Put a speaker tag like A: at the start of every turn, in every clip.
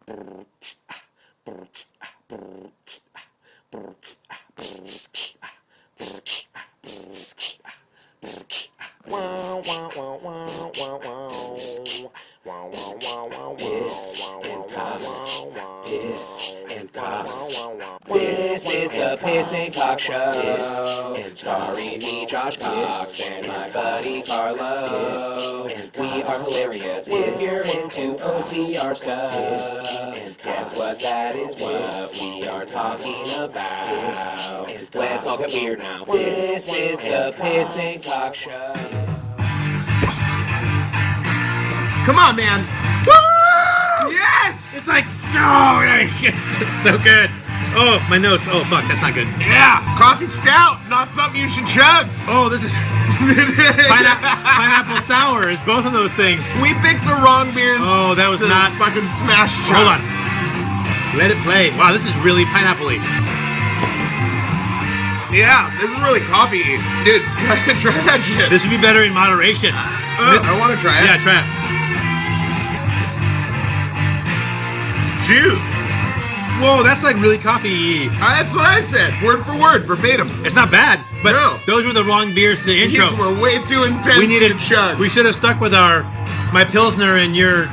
A: This is the Piss and Cock Show, starring me, Josh Cox, and my buddy Carlo. We are hilarious if you're into OCR stuff. Guess what? That is what we are talking about. Let's all get weird now. This is the Piss and Cock Show.
B: Come on, man. Woo! Yes!
C: It's like so, it's so good. Oh, my notes. Oh, fuck, that's not good.
B: Yeah, coffee stout, not something you should chug.
C: Oh, this is pineapple sour is both of those things.
B: We picked the wrong beers.
C: Oh, that was
B: to
C: not
B: fucking smash chug.
C: Hold on. Let it play. Wow, this is really pineapple-y.
B: Yeah, this is really coffee. Dude, try that shit.
C: This would be better in moderation.
B: I want to try it.
C: Yeah, try it.
B: Juice.
C: Whoa, that's like really coffee-y.
B: That's what I said. Word for word, verbatim.
C: It's not bad, but
B: no.
C: Those were the wrong beers to intro.
B: These were way too intense to chug.
C: We should have stuck with my Pilsner and your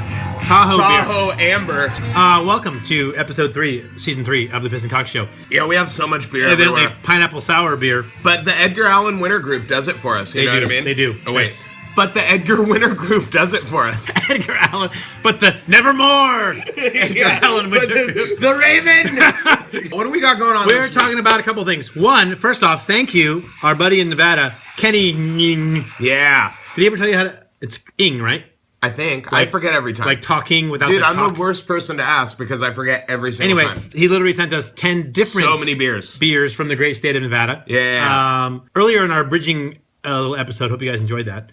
C: Tahoe beer.
B: Amber.
C: Welcome to episode 3, season 3 of the Piss and Cock Show.
B: Yeah, we have so much beer
C: Evidently,
B: everywhere.
C: pineapple sour beer.
B: But the Edgar Allan Winter Group does it for us. You know what I mean?
C: They do.
B: Oh, wait. But the Edgar Winter Group does it for us.
C: Edgar Allan. But the Nevermore. Edgar Allan Winter Group.
B: The Raven. What do we got going on?
C: We're talking about a couple things. One, first off, thank you, our buddy in Nevada, Kenny Ing.
B: Yeah.
C: Did he ever tell you how to... It's Ing, right?
B: I think. I forget every time.
C: Like talking without
B: Dude,
C: the
B: I'm
C: talk.
B: the worst person to ask because I forget every single time.
C: Anyway, he literally sent us 10 different...
B: So many beers.
C: Beers from the great state of Nevada.
B: Yeah.
C: Earlier in our bridging little episode, hope you guys enjoyed that.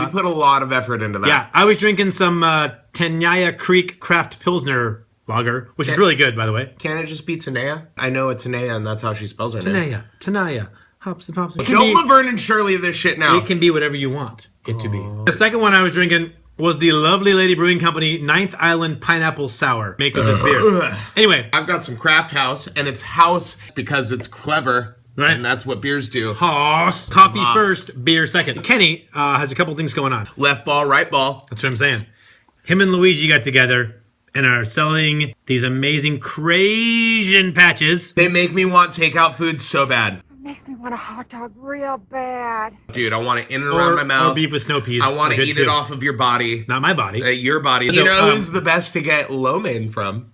B: We put a lot of effort into that.
C: Yeah, I was drinking some Tenaya Creek Craft Pilsner lager, which is really good, by the way.
B: Can't it just be Tanea? I know it's Tanea, and that's how she spells her name.
C: Tenaya, hops and pops.
B: Don't Laverne and Shirley this shit now.
C: It can be whatever you want it to be. The second one I was drinking was the Lovely Lady Brewing Company Ninth Island Pineapple Sour. Make of this beer. Anyway.
B: I've got some Craft House, and it's house because it's clever. Right. And that's what beers do.
C: Hoss. Coffee first, beer second. Kenny has a couple things going on.
B: Left ball, right ball.
C: That's what I'm saying. Him and Luigi got together and are selling these amazing Crasian patches.
B: They make me want takeout food so bad.
D: It makes me want a hot dog real bad.
B: Dude, I want it in and around my mouth.
C: Or beef with snow peas.
B: I want to eat it off of your body.
C: Not my body.
B: Your body. You know who's the best to get lo mein from?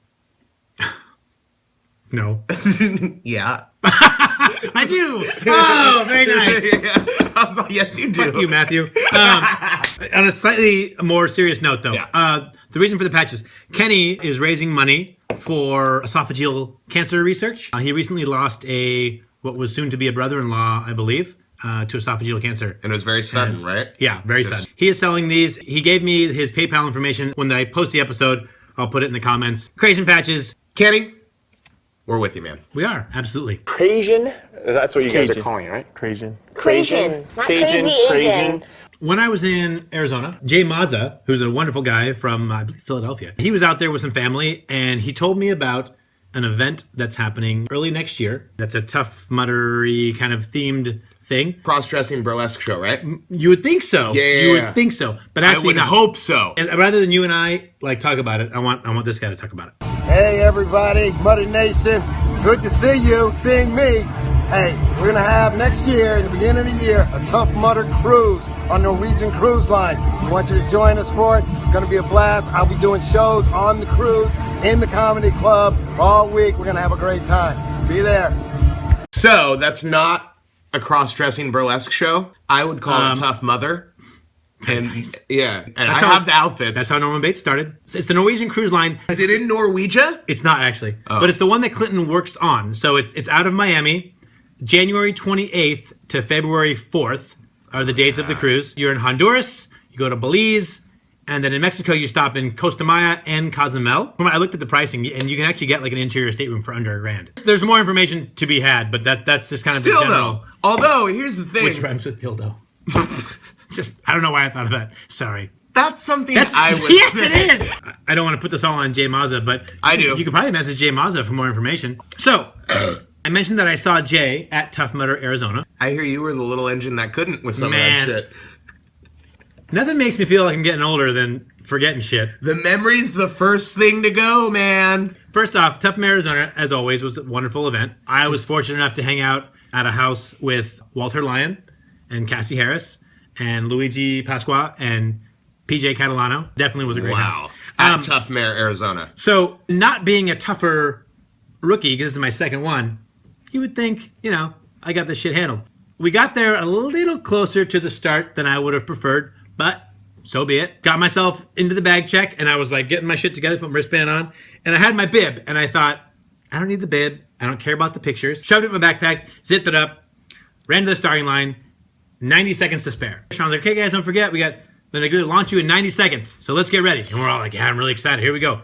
C: No.
B: Yeah.
C: I do. Oh, very nice.
B: Yeah. I was like, yes, you do.
C: Fuck you, Matthew. On a slightly more serious note, though, the reason for the patches, Kenny is raising money for esophageal cancer research. He recently lost what was soon to be a brother-in-law, I believe, to esophageal cancer.
B: And it was very sudden, right?
C: Yeah, very sudden. He is selling these. He gave me his PayPal information. When I post the episode, I'll put it in the comments. Crasian patches.
B: Kenny, we're with you, man.
C: We are, absolutely.
E: Crasian? That's what you guys are calling it, right? Crasian.
D: Crasian. Not crazy Asian.
C: When I was in Arizona, Jay Mazza, who's a wonderful guy from, I believe, Philadelphia, he was out there with some family, and he told me about an event that's happening early next year. That's a Tough Muddery kind of themed thing.
B: Cross-dressing burlesque show, right?
C: You would think so.
B: Yeah.
C: You would think so. But actually,
B: I would hope so.
C: And rather than you and I talk about it, I want this guy to talk about it.
F: Hey everybody, Muddy Nation, good to see you, seeing me. Hey, we're gonna have next year, in the beginning of the year, a Tough Mudder cruise on Norwegian Cruise Line. We want you to join us for it. It's gonna be a blast. I'll be doing shows on the cruise, in the comedy club, all week. We're gonna have a great time. Be there.
B: So, that's not a cross-dressing burlesque show. I would call it Tough Mother. And yeah, and I have the outfits.
C: That's how Norman Bates started. It's the Norwegian Cruise Line.
B: Is it in Norwegia?
C: It's not actually, but it's the one that Clinton works on. So it's out of Miami. January 28th to February 4th are the dates of the cruise. You're in Honduras. You go to Belize, And then in Mexico, you stop in Costa Maya and Cozumel. I looked at the pricing, and you can actually get like an interior stateroom for under $1,000. There's more information to be had, but that's just kind of
B: Still
C: the general.
B: though, although here's the thing,
C: Which rhymes with dildo. Just, I don't know why I thought of that. Sorry.
B: that's something I would
C: Yes,
B: say.
C: it is. I don't want to put this all on Jay Mazza, but
B: I do.
C: You could probably message Jay Mazza for more information. So, I mentioned that I saw Jay at Tough Mudder, Arizona.
B: I hear you were the little engine that couldn't with some of that shit.
C: Nothing makes me feel like I'm getting older than forgetting shit.
B: The memory's the first thing to go, man.
C: First off, Tough Mudder, Arizona, as always, was a wonderful event. I was fortunate enough to hang out at a house with Walter Lyon and Cassie Harris and Luigi Pasqua and PJ Catalano. Definitely was a great house.
B: At Tough Mare, Arizona.
C: So, not being a tougher rookie, because this is my second one, you would think, I got this shit handled. We got there a little closer to the start than I would have preferred, but so be it. Got myself into the bag check, and I was like getting my shit together, put my wristband on, and I had my bib, and I thought, I don't need the bib. I don't care about the pictures. Shoved it in my backpack, zipped it up, ran to the starting line, 90 seconds to spare. Sean's like, okay, guys, don't forget, we're going to launch you in 90 seconds, so let's get ready. And we're all like, yeah, I'm really excited. Here we go.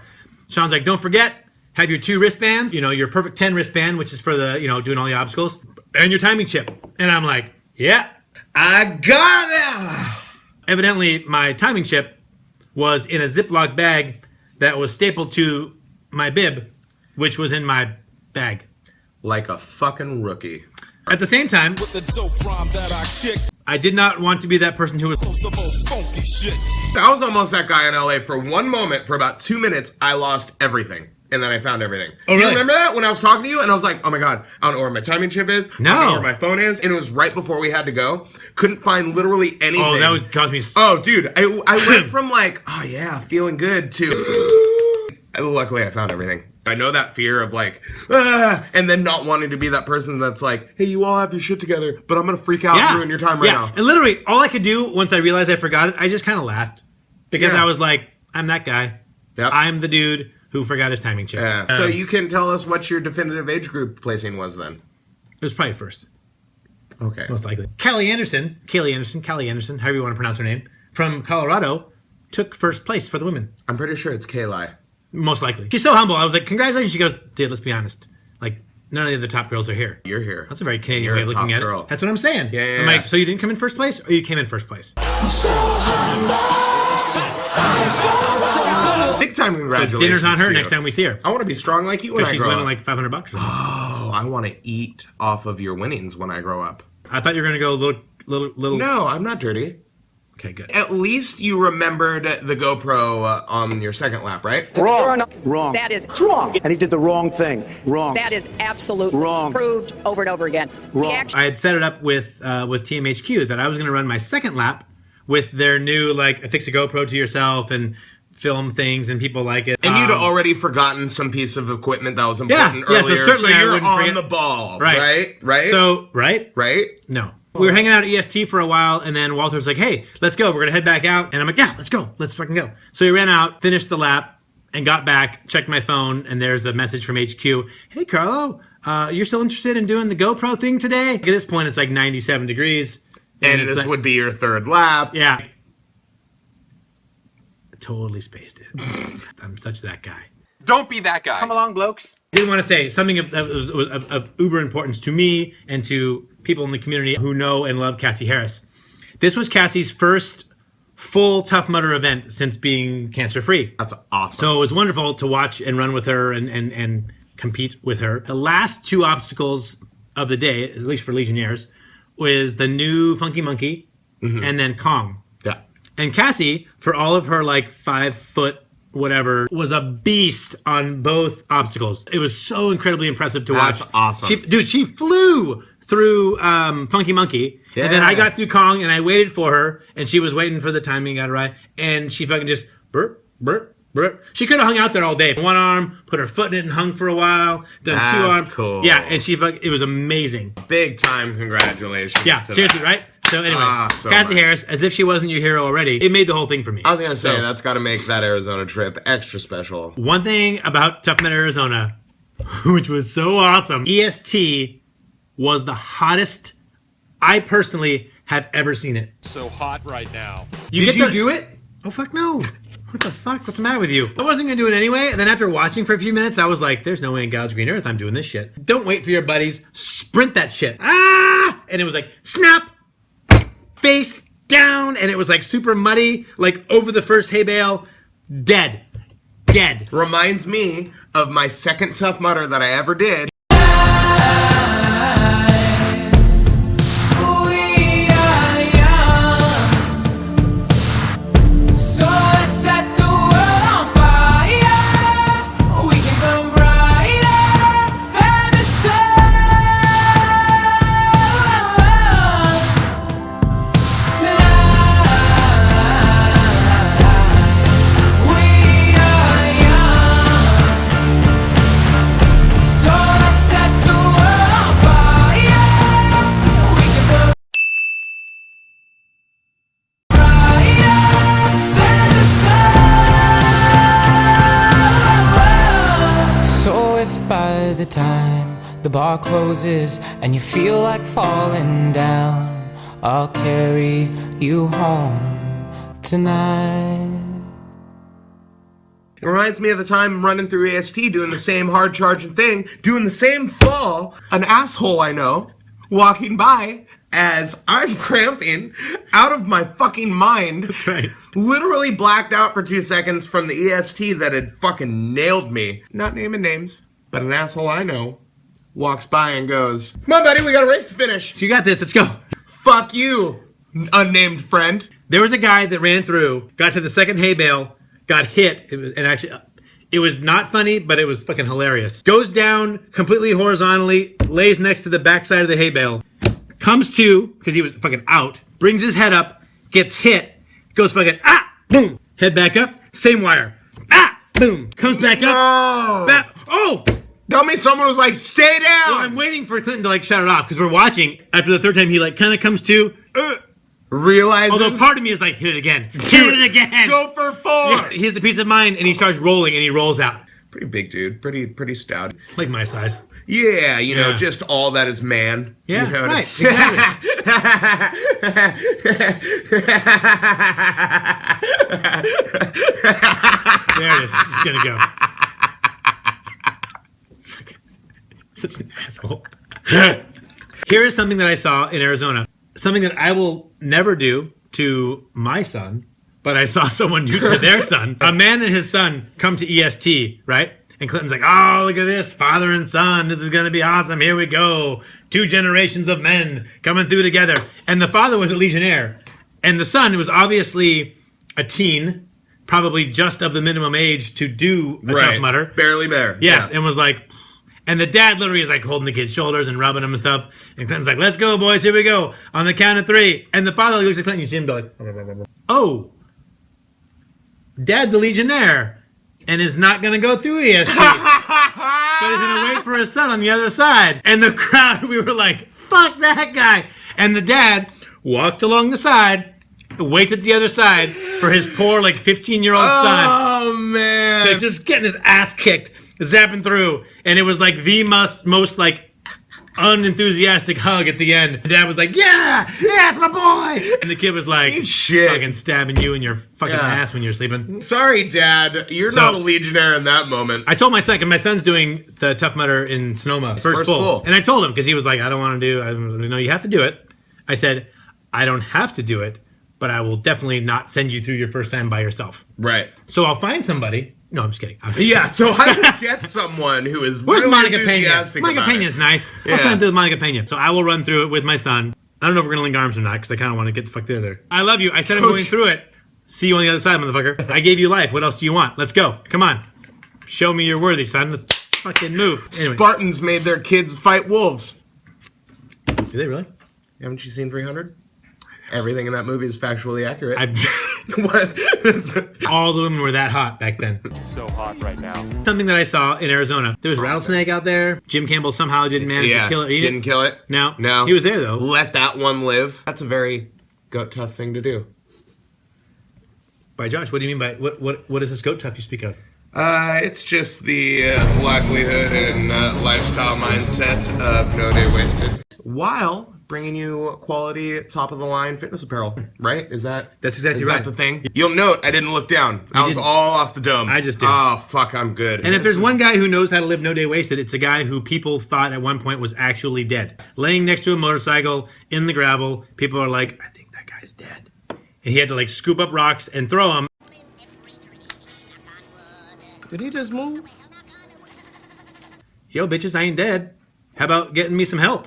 C: Sean's like, don't forget, have your 2 wristbands, your perfect 10 wristband, which is for the, doing all the obstacles, and your timing chip. And I'm like, yeah.
B: I got it!
C: Evidently, my timing chip was in a Ziploc bag that was stapled to my bib, which was in my bag.
B: Like a fucking rookie.
C: At the same time, I did not want to be that person who was...
B: I was almost that guy in LA for one moment. For about 2 minutes, I lost everything. And then I found everything.
C: Oh,
B: You
C: really?
B: remember that when I was talking to you? And I was like, oh my God, I don't know where my timing chip is.
C: No.
B: I don't know where my phone is. And it was right before we had to go. Couldn't find literally anything.
C: Oh, that would cause me...
B: Oh, dude. I went from like, oh yeah, feeling good to... Luckily, I found everything. I know that fear of like, and then not wanting to be that person that's like, hey, you all have your shit together, but I'm going to freak out and ruin your time right now.
C: And literally, all I could do once I realized I forgot it, I just kind of laughed. Because I was like, I'm that guy.
B: Yep.
C: I'm the dude who forgot his timing chip.
B: Yeah. So you can tell us what your definitive age group placing was then.
C: It was probably first,
B: Okay.
C: most likely. Callie Anderson, however you want to pronounce her name, from Colorado, took first place for the women.
B: I'm pretty sure it's Kayli.
C: Most likely. She's so humble. I was like, congratulations. She goes, dude, let's be honest. Like, none of the other top girls are here.
B: You're here.
C: That's a very Canadian
B: You're
C: way
B: a
C: of looking
B: top
C: at
B: girl.
C: it. That's what I'm saying.
B: Yeah,
C: I'm like, so you didn't come in first place, or you came in first place?
B: Big time congratulations.
C: So dinner's on her
B: to you.
C: next time we see her.
B: I want to be strong like you when I
C: She's
B: grow
C: winning
B: up.
C: like $500 or something.
B: Oh, I want to eat off of your winnings when I grow up.
C: I thought you were going to go a little.
B: No, I'm not dirty.
C: Okay, good.
B: At least you remembered the GoPro on your second lap, right?
G: Wrong.
H: That is
G: wrong. And he did the wrong thing. Wrong.
H: That is absolutely
G: Wrong.
H: proved over and over again.
G: Wrong.
C: I had set it up with TMHQ that I was going to run my second lap with their new, like, affix a GoPro to yourself and film things, and people like it.
B: And you'd already forgotten some piece of equipment that was important
C: Yeah, so
B: earlier.
C: certainly I
B: you're
C: wouldn't
B: on
C: forget-
B: the ball,
C: Right.
B: right?
C: So, right? No. We were hanging out at EST for a while, and then Walter's like, hey, let's go. We're going to head back out. And I'm like, yeah, let's go. Let's fucking go. So we ran out, finished the lap, and got back, checked my phone, and there's a message from HQ. Hey, Carlo, you're still interested in doing the GoPro thing today? At this point, it's like 97 degrees.
B: And
C: it's
B: this
C: like,
B: would be your third lap.
C: Yeah. Totally spaced it. I'm such that guy.
A: Don't be that guy.
G: Come along, blokes.
C: I did want to say something of uber importance to me and to people in the community who know and love Cassie Harris. This was Cassie's first full Tough Mudder event since being cancer-free.
B: That's awesome.
C: So it was wonderful to watch and run with her and compete with her. The last 2 obstacles of the day, at least for Legionnaires, was the new Funky Monkey and then Kong.
B: Yeah.
C: And Cassie, for all of her like 5 foot whatever, was a beast on both obstacles. It was so incredibly impressive to watch.
B: That's awesome.
C: She flew through Funky Monkey.
B: Yeah.
C: And then I got through Kong and I waited for her and she was waiting for the timing, got it right. And she fucking just burp, burp, burp. She could have hung out there all day. One arm, put her foot in it and hung for a while. Then 2 arms.
B: That's cool.
C: Yeah, and it was amazing.
B: Big time congratulations.
C: Yeah,
B: to
C: seriously,
B: that.
C: right? So anyway,
B: so
C: Cassie
B: much.
C: Harris, as if she wasn't your hero already, it made the whole thing for me.
B: I was going to say, that's got to make that Arizona trip extra special.
C: One thing about Tough Mudder, Arizona, which was so awesome, EST was the hottest I personally have ever seen it.
I: So hot right now.
B: Did you do it?
C: Oh, fuck no. What the fuck? What's the matter with you? I wasn't going to do it anyway. And then after watching for a few minutes, I was like, there's no way in God's green earth I'm doing this shit. Don't wait for your buddies. Sprint that shit. Ah! And it was like, snap, face down. And it was like super muddy, like over the first hay bale. Dead.
B: Reminds me of my second Tough Mudder that I ever did.
I: By the time the bar closes and you feel like falling down, I'll carry you home tonight.
B: It reminds me of the time running through AST doing the same hard charging thing, doing the same fall, an asshole I know, walking by as I'm cramping out of my fucking mind.
C: That's right.
B: Literally blacked out for 2 seconds from the EST that had fucking nailed me. Not naming names, but an asshole I know walks by and goes, "Come on, buddy, we got a race to finish."
C: So you got this, let's go.
B: Fuck you, unnamed friend.
C: There was a guy that ran through, got to the second hay bale, got hit, it was not funny, but it was fucking hilarious. Goes down completely horizontally, lays next to the backside of the hay bale, comes to, because he was fucking out, brings his head up, gets hit, goes fucking, boom, head back up, same wire, boom, comes back up, back, oh!
B: Tell me someone was like, "Stay down!"
C: Well, I'm waiting for Clinton to like shut it off, because we're watching, after the third time he like kind of comes to,
B: realizes.
C: although part of me is like, hit it again. Hit it again.
B: Go for 4.
C: Yeah, he has the peace of mind and he starts rolling and he rolls out.
B: Pretty big dude. Pretty stout.
C: Like my size.
B: Yeah, you know,
C: Yeah.
B: just all that is man.
C: Yeah,
B: you know
C: right. Exactly. There it is. This is gonna go. Such an asshole. Here is something that I saw in Arizona. Something that I will never do to my son, but I saw someone do to their son. A man and his son come to EST, right? And Clinton's like, "Oh, look at this, father and son. This is going to be awesome. Here we go. 2 generations of men coming through together." And the father was a Legionnaire. And the son was obviously a teen, probably just of the minimum age to do a Tough Mudder.
B: Barely there.
C: Yes,
B: Yeah.
C: and was like, and the dad literally is like holding the kid's shoulders and rubbing him and stuff. And Clinton's like, "Let's go, boys. Here we go. On the count of 3. And the father looks at Clinton. You see him go like, "Oh, dad's a Legionnaire and is not going to go through EST. But he's going to wait for his son on the other side." And the crowd, we were like, "Fuck that guy." And the dad walked along the side, waits at the other side for his poor, like, 15-year-old son.
B: Oh, man.
C: To just getting his ass kicked, zapping through. And it was like the most like unenthusiastic hug at the end. Dad was like, yeah, it's my boy. And the kid was like,
B: shit,
C: fucking stabbing you in your fucking ass when you're sleeping.
B: Sorry, Dad. You're not a Legionnaire in that moment.
C: I told my son, and my son's doing the Tough Mudder in Sonoma, first full. And I told him, because he was like, I don't want to do it. No, you have to do it. I said, I don't have to do it, but I will definitely not send you through your first time by yourself.
B: Right.
C: So I'll find somebody. No, I'm just kidding.
B: Yeah, so I would get someone who is
C: Where's
B: really
C: Monica Pena?
B: enthusiastic
C: Monica
B: about
C: Pena's
B: it.
C: nice.
B: Yeah.
C: I'll send it to Monica Pena. So I will run through it with my son. I don't know if we're going to link arms or not, because I kind of want to get the fuck there. I love you. I said I'm going through it. See you on the other side, motherfucker. I gave you life. What else do you want? Let's go. Come on. Show me you're worthy, son. Let's fucking move. Anyway.
B: Spartans made their kids fight wolves.
C: Do they really?
B: Haven't you seen 300? Everything in that movie is factually accurate.
C: What? All the women were that hot back then.
E: It's so hot right now.
C: Something that I saw in Arizona. There was a rattlesnake out there. Jim Campbell somehow didn't manage to kill it. He
B: didn't kill it.
C: No.
B: No.
C: He was there, though.
B: Let that one live. That's a very goat tough thing to do.
C: By Josh, what do you mean by what is this goat tough you speak of?
B: It's just the livelihood and lifestyle mindset of no day wasted. While bringing you quality, top of the line fitness apparel, right? That's
C: exactly
B: is
C: right.
B: That the thing? You'll note I didn't look down. I was
C: didn't.
B: all off the dome.
C: I just did.
B: Oh fuck, I'm good.
C: And if there's one guy who knows how to live no day wasted, it's a guy who people thought at one point was actually dead. Laying next to a motorcycle in the gravel, people are like, I think that guy's dead. And he had to like scoop up rocks and throw them.
B: Did he just move?
C: Yo, bitches, I ain't dead. How about getting me some help?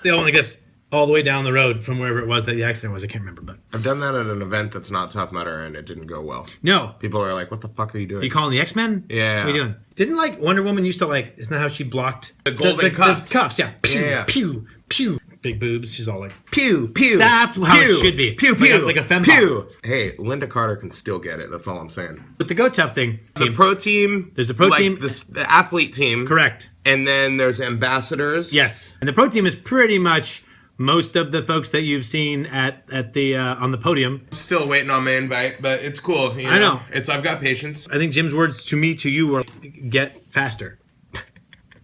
C: They only guess all the way down the road from wherever it was that the accident was. I can't remember, but
B: I've done that at an event that's not Tough Mudder, and it didn't go well.
C: no.
B: People are like, "What the fuck are you doing?"
C: You calling the X-Men?
B: Yeah.
C: What are you doing? Didn't like Wonder Woman used to like? Isn't that how she blocked
B: The golden cuffs.
C: The cuffs, yeah. Pew,
B: Yeah.
C: pew, pew. Big boobs. She's all like,
B: Pew, pew.
C: That's how it
B: pew,
C: should be.
B: Pew,
C: Like a-
B: pew.
C: like a femme
B: pew. Hey, Linda Carter can still get it. That's all I'm saying.
C: with the Go Tough thing.
B: The pro team.
C: There's the pro team.
B: The athlete team.
C: Correct.
B: And then there's ambassadors.
C: Yes. And the pro team is pretty much most of the folks that you've seen at the on the podium.
B: Still waiting on my invite, but it's cool. You
C: I know.
B: I've got patience.
C: I think Jim's words to me, to you, were get faster.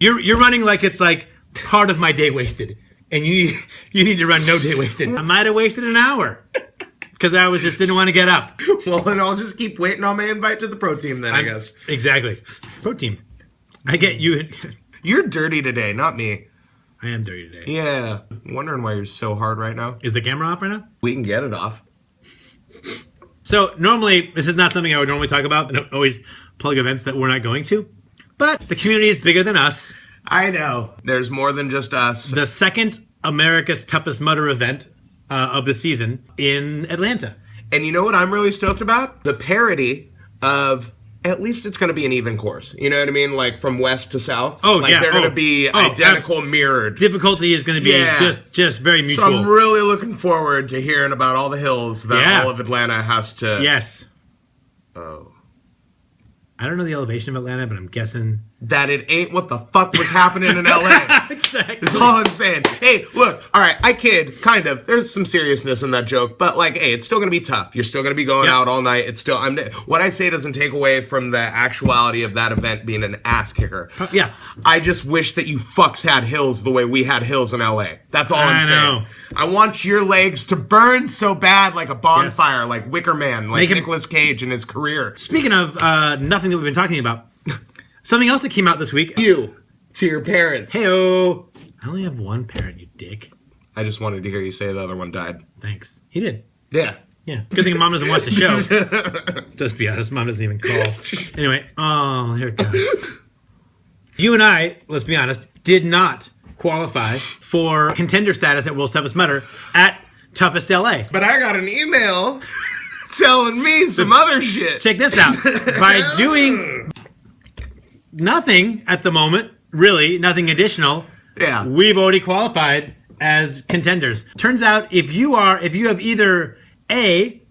C: You're running like it's like part of my day wasted, and you need to run no day wasted. I might have wasted an hour because I just didn't want to get up.
B: Well, then I'll just keep waiting on my invite to the pro team then, I guess.
C: Exactly. Pro team. I get you.
B: You're dirty today, not me.
C: I am dirty today.
B: Yeah. I'm wondering why you're so hard right now.
C: Is the camera off right now?
B: We can get it off.
C: So normally, this is not something I would normally talk about. I don't always plug events that we're not going to. But the community is bigger than us.
B: I know. There's more than just us.
C: The second America's Toughest Mudder event of the season in Atlanta.
B: And you know what I'm really stoked about? The parody of, at least it's going to be an even course. You know what I mean? Like from west to south.
C: Oh,
B: like
C: yeah.
B: They're going to be identical, mirrored.
C: Difficulty is going to be just very mutual.
B: So I'm really looking forward to hearing about all the hills that all of Atlanta has to...
C: Yes.
B: Oh.
C: I don't know the elevation of Atlanta, but I'm guessing...
B: That it ain't what the fuck was happening in LA.
C: Exactly.
B: That's all I'm saying. Hey, look, all right, I kid, kind of. There's some seriousness in that joke, but like, hey, it's still gonna be tough. You're still gonna be going out all night. It's still, what I say doesn't take away from the actuality of that event being an ass kicker.
C: Yeah.
B: I just wish that you fucks had hills the way we had hills in LA. That's all I'm saying.
C: know.
B: I want your legs to burn so bad like a bonfire, like Wicker Man, like Nicolas Cage in his career.
C: Speaking of nothing that we've been talking about, something else that came out this week.
B: You, to your parents.
C: Hey-o. I only have one parent, you dick.
B: I just wanted to hear you say the other one died.
C: Thanks. He did.
B: Yeah.
C: Yeah. Good thing Mom doesn't watch the show. Just be honest, Mom doesn't even call. Anyway, oh, here it goes. You and I, let's be honest, did not qualify for contender status at World's Toughest Mudder at Toughest LA.
B: But I got an email telling me some other shit.
C: Check this out. By doing nothing at the moment, really, nothing additional, we've already qualified as contenders. Turns out if you have either A,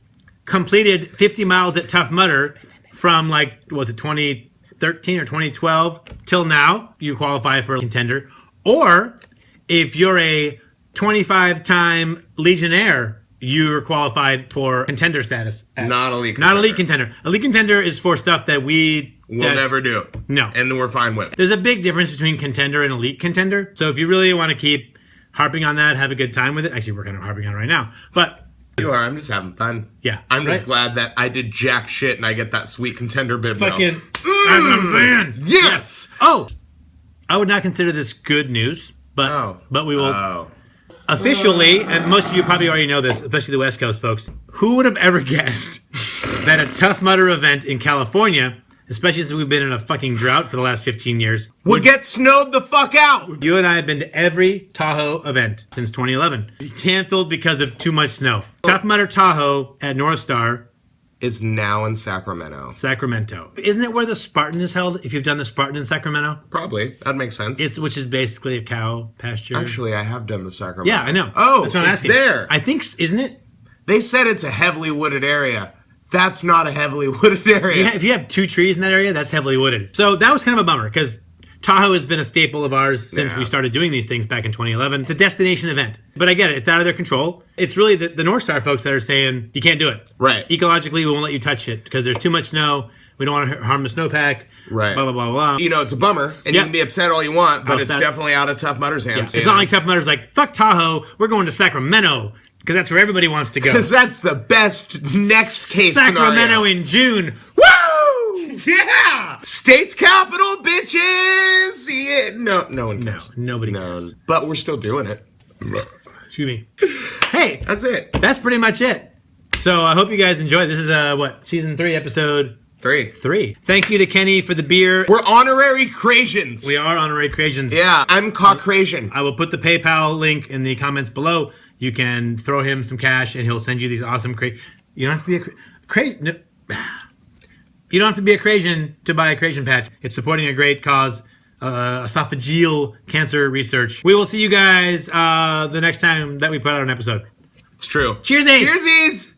C: completed 50 miles at Tough Mudder from like, was it 2013 or 2012 till now, you qualify for a contender. Or if you're a 25-time Legionnaire, you're qualified for contender status.
B: Not elite
C: contender. Not elite contender. Elite contender is for stuff that we'll
B: never do.
C: No.
B: And we're fine with.
C: There's a big difference between contender and elite contender. So if you really want to keep harping on that, have a good time with it. Actually, we're kind of harping on it right now. But
B: you are. I'm just having fun.
C: Yeah.
B: I'm just glad that I did jack shit and I get that sweet contender bib now.
C: Fucking. That's what I'm saying.
B: Yes.
C: Oh. I would not consider this good news, but we will officially, and most of you probably already know this, especially the West Coast folks. Who would have ever guessed that a Tough Mudder event in California, especially since we've been in a fucking drought for the last 15 years,
B: would get snowed the fuck out?
C: You and I have been to every Tahoe event since 2011. Canceled because of too much snow. Tough Mudder Tahoe at North Star
B: is now in Sacramento.
C: Isn't it where the Spartan is held? If you've done the Spartan in Sacramento?
B: Probably. That makes sense.
C: Which is basically a cow pasture.
B: Actually, I have done the Sacramento.
C: Yeah, I know.
B: Oh,
C: that's what I'm asking.
B: There.
C: I think, isn't it?
B: They said it's a heavily wooded area. That's not a heavily wooded area.
C: Yeah, if you have 2 trees in that area, that's heavily wooded. So that was kind of a bummer because Tahoe has been a staple of ours since we started doing these things back in 2011. It's a destination event. But I get it. It's out of their control. It's really the North Star folks that are saying, you can't do it.
B: Right.
C: Ecologically, we won't let you touch it because there's too much snow. We don't want to harm the snowpack.
B: Right.
C: Blah, blah, blah, blah.
B: You know, it's a bummer, and you can be upset all you want, but it's definitely out of Tough Mudder's hands.
C: Yeah. It's not like Tough Mudder's like, fuck Tahoe, we're going to Sacramento, because that's where everybody wants to go.
B: Because that's the best next case
C: Sacramento
B: scenario.
C: in June.
B: Woo! Yeah! State's capital, bitches! Yeah. No one cares.
C: No, nobody cares.
B: But we're still doing it.
C: Excuse me. Hey,
B: That's it.
C: that's pretty much it. So I hope you guys enjoyed. This is, season 3, episode 3. Thank you to Kenny for the beer.
B: We're honorary Crasians.
C: We are honorary Crasians.
B: Yeah, I'm Caucasian.
C: I will put the PayPal link in the comments below. You can throw him some cash, and he'll send you these awesome You don't have to be You don't have to be a Crasian to buy a Crasian patch. It's supporting a great cause, esophageal cancer research. We will see you guys the next time that we put out an episode.
B: It's true.
C: Cheersies!
B: Cheersies!